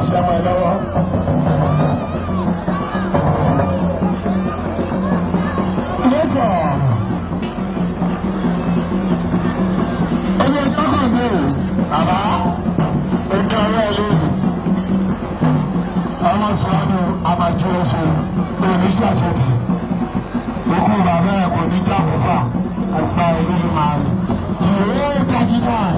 ṣe ọmọ ẹ lọ́wọ́. lẹ́sọ̀ ẹni ẹjọ́ kan ní bàbá ẹjọ́ ọ̀rẹ́ lónìí ọmọ sọ́ọ́nù àmàjọ ẹ̀ṣẹ̀ oníṣẹ́ àṣẹ̀tì òkú bàbá ẹ̀ kò ní jáfọ́fà àgbà ìlú máa rìn ìwé ìdájí náà.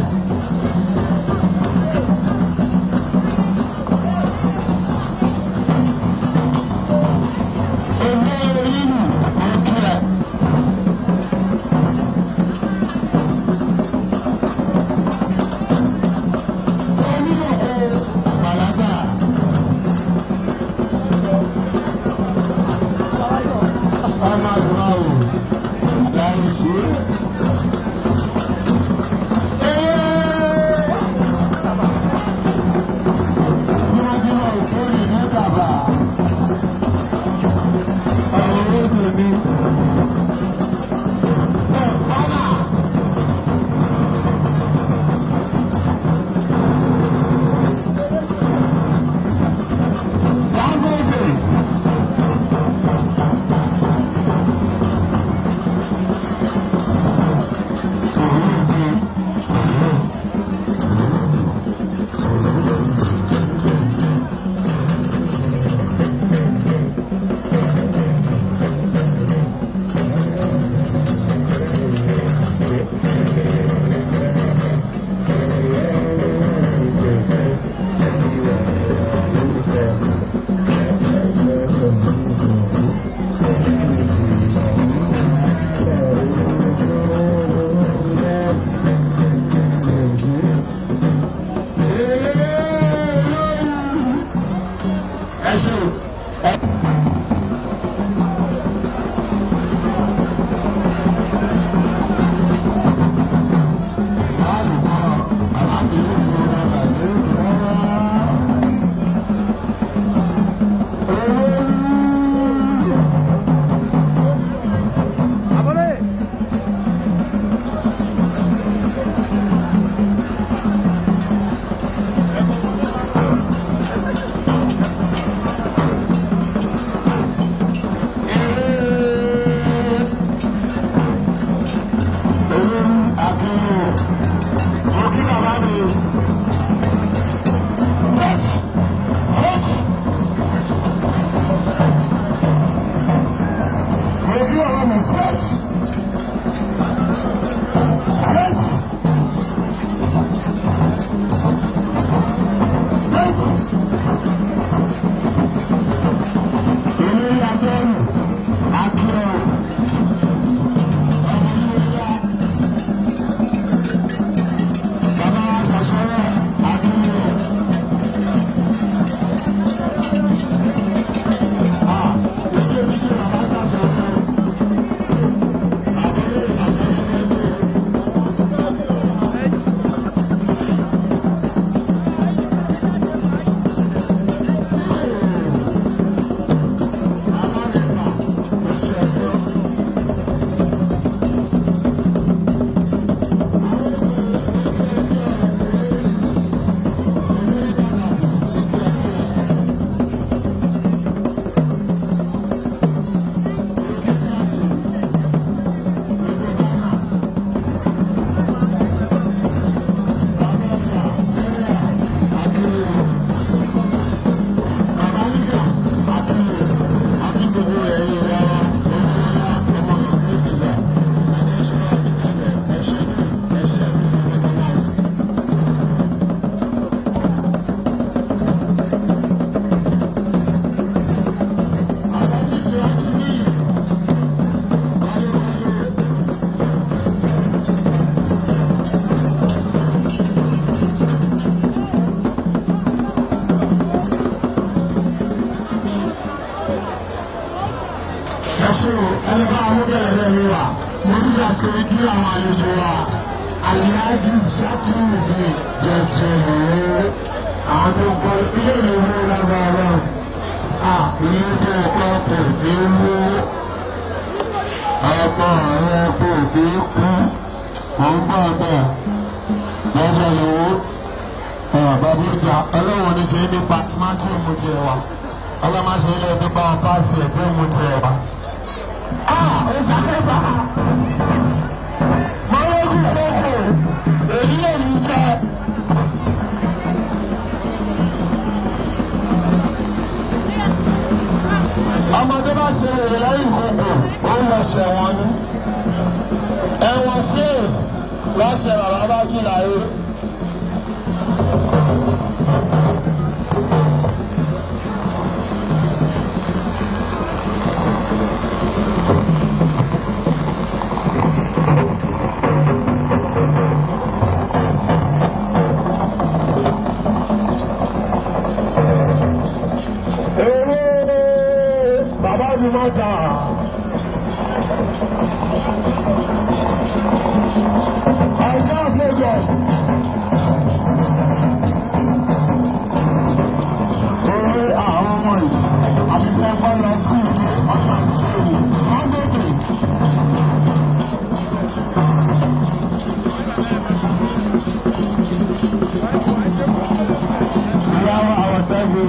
ẹni bá àwọn bẹ̀rẹ̀ rẹ̀ mi wà mo ní àsìkò kí àwọn àlejò wa Alhaji Sakiru mi jẹjẹ lọ́wọ́ àwọn gbogbo ilé ìwé lágbára ìyẹn tó ọkọ kò ní mú ọmọ rẹ kò ní kú kò ń bọ̀ bọ̀ lọ́jọ́ lọ́wọ́ bàbá ìjà ọlọ́wọ́n ní ṣe ní patimá tí ó mú tiẹ̀ wá ọlọ́mọ ṣe ilé ẹgbẹ́ bá wọn páàsì ẹ̀ tí ó mú tiẹ̀ wá. ó ṣàkẹ́fà mọ́lẹ́kùn lóko èyí lè ní jẹ́. ọmọdé bá ṣe èrè lẹ́yìn ìkókò ó ń lọ ṣẹ̀wọ̀n ní ẹ̀wọ̀n faith lọ́sẹ̀ bàbá bá kí láyé. Mata. Ajá of Lagos. Orí àwọn ọmọ yìí, àti bí wọ́n bá lọ sí ìdí ọjà ìkéwì, wọ́n gbèdè. Ìyáwó àwọn tẹ́gbẹ́.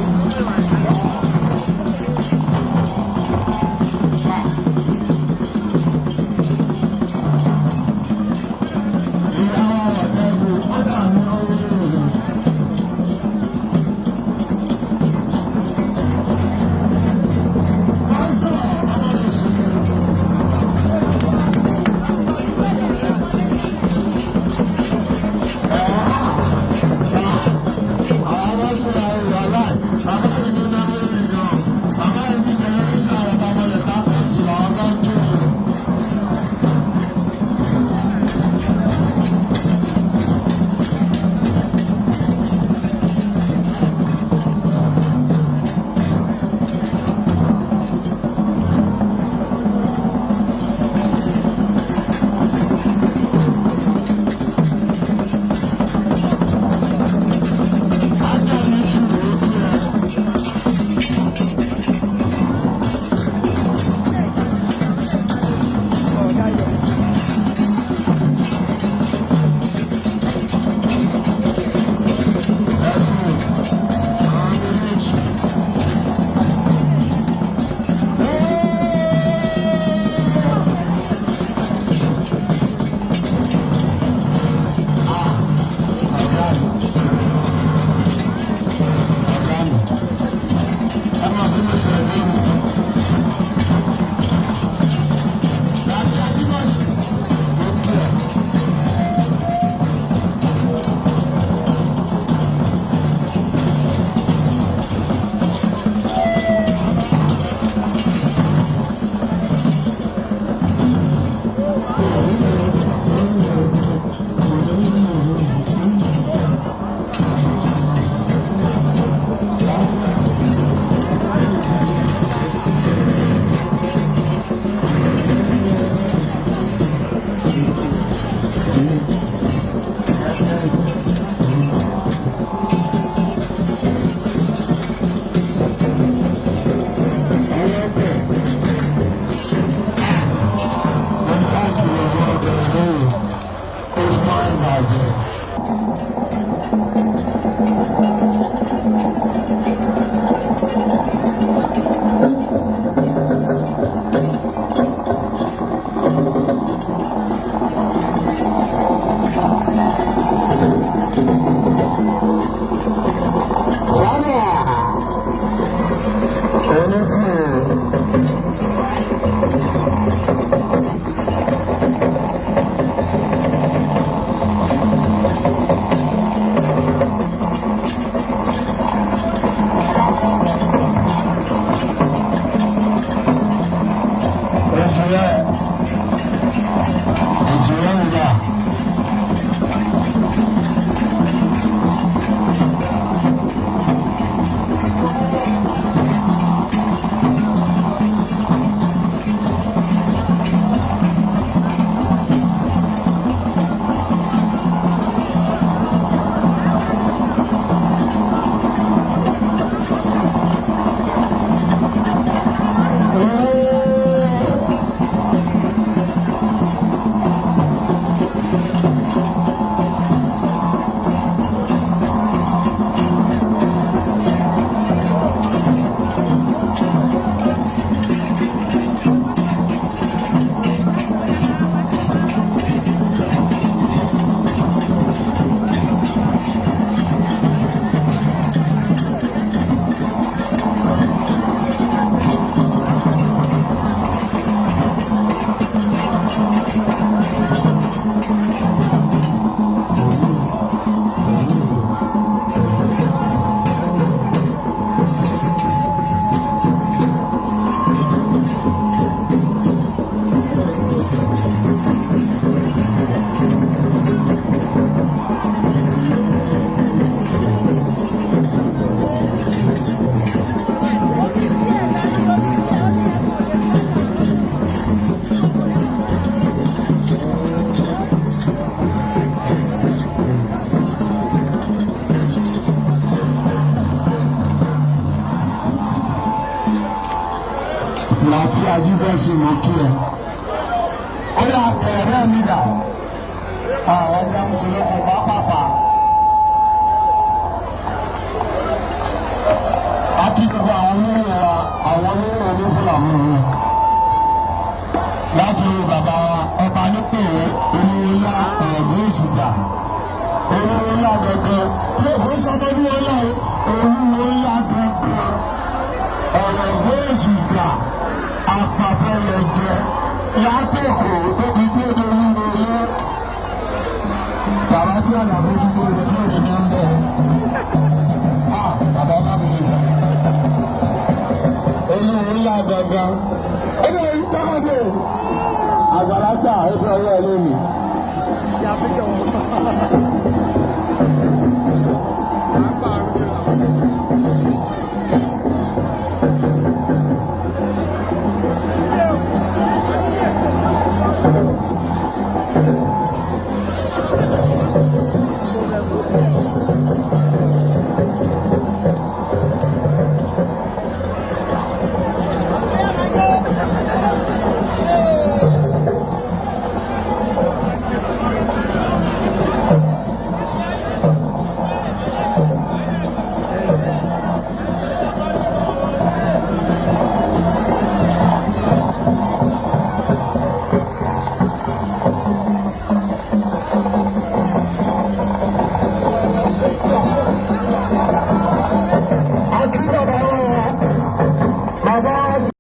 láti ajíbẹ́sì mú kí ẹ. ó yà tẹ̀rẹ́ mi dà àwọn ẹja mùsùlùmí pápápá. a kí gbogbo àwọn onírò wa àwọn onírò ní fúlàmù rẹ. láti rí bàbá wa ọba nípò olúwọlá ọ̀gbìn ìjìgbà olúwọlá gẹ́gẹ́ tí ó sọmọ olúwọlá olúwọlá gẹ́gẹ́ ọ̀gbìn ìjìgbà apàfẹ́yẹ jẹ látẹ̀kọ̀ tóbi gbé lórí wọlé. bàbá tí àdàbójú tó lè tí òde náà ń bẹ̀. bàbá bá mi lè sà. olúwọlá gẹ́gẹ́ ó lè yí tọ́kọ̀dé àgbàlagbà ó fi ọwọ́ ẹ lónìí.